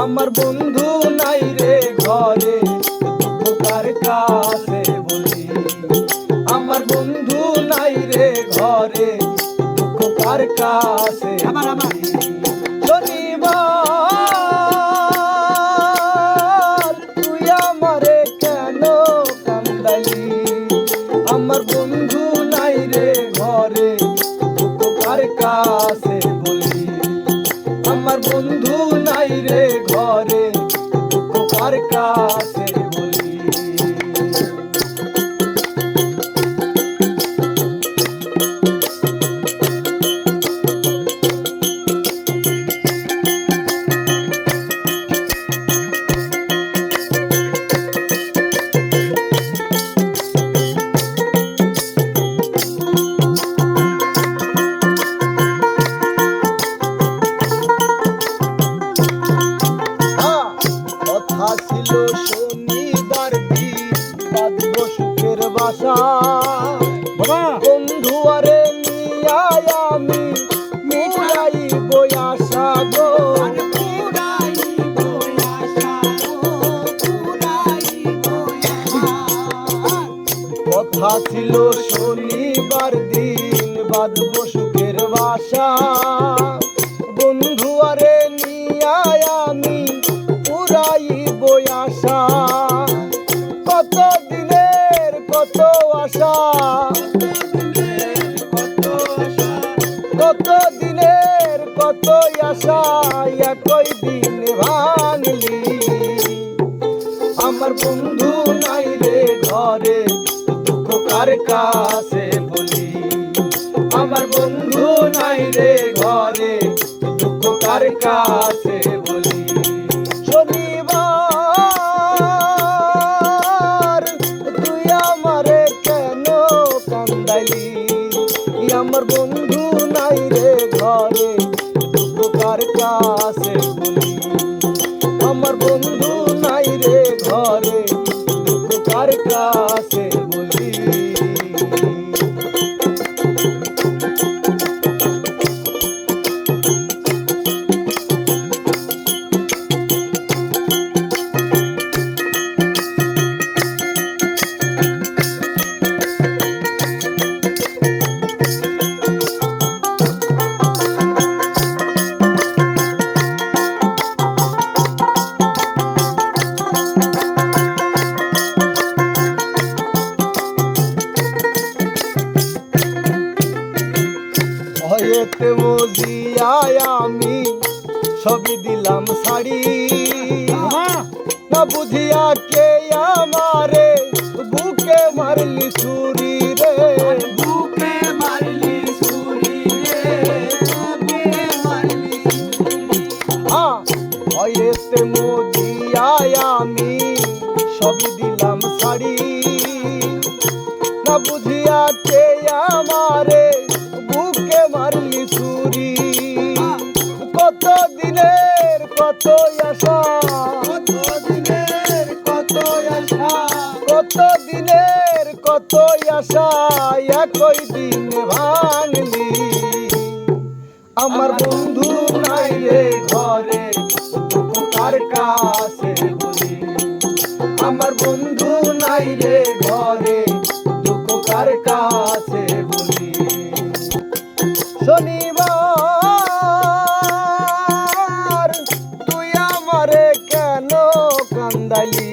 আমার বন্ধু নাই রে ঘরে, দুঃখ কার কাছে বলি। আমার বন্ধু নাই রে ঘরে, দুঃখ কার কাছে বলি। শনিবার তুই আমারে কেন কান্দালি? আমার বন্ধু নাই রে ঘরে, দুঃখ কার কাছে বলি। আমার বন্ধু নাই রে ঘরে, দুঃখ কার কাছে বলি। ছিল শনিবার দিন, বাঁধব সুখের বাসা। বন্ধু আরে নিয়া আমি পুরাইব আশা গো। কথা ছিল শনিবার দিন, বাঁধব সুখের বাসা। বন্ধু আরে নিয়া আমি পুরাইব আশা। কত দিনের কত আশা, কত দিনের কত আশা, একই দিন ভাঙলি। আমার বন্ধু নাই রে ঘরে, দুঃখ কার কাছে বলি। আমার বন্ধু নাই রে ঘরে, দুঃখ কার কাছে বলি। শনিবার তুই আমারে কেন কান্দালি? আমার বন্ধু নাই রে ঘরে, দুঃখ কার কাছে বলি। আমার বন্ধু নাই রে ঘরে, দুঃখ কার কাছে বলি। হয়েতে মজিয়ায় আমি সবই দিলাম ছাড়ি। না বুঝিয়া কে আমারে বুকে মারলি ছুরি রে, বুকে মারলি ছুরি রে, বুকে মারলি ছুরি। হয়েতে মজিয়ায় আমি সবই দিলাম ছাড়ি। না বুঝিয়া কে আমারে বুকে মারলি ছুরি। কত দিনের কত আশা, কত দিনের কত আশা, কত দিনের কত আশা, একই দিন ভাঙলি। আমার বন্ধু নাই রে ঘরে, দুঃখ কার কাছে বলি। আমার বন্ধু নাই রে ঘরে, দুঃখ কার কাছে বলি। শনিবার তুই আমারে কেন কান্দালি?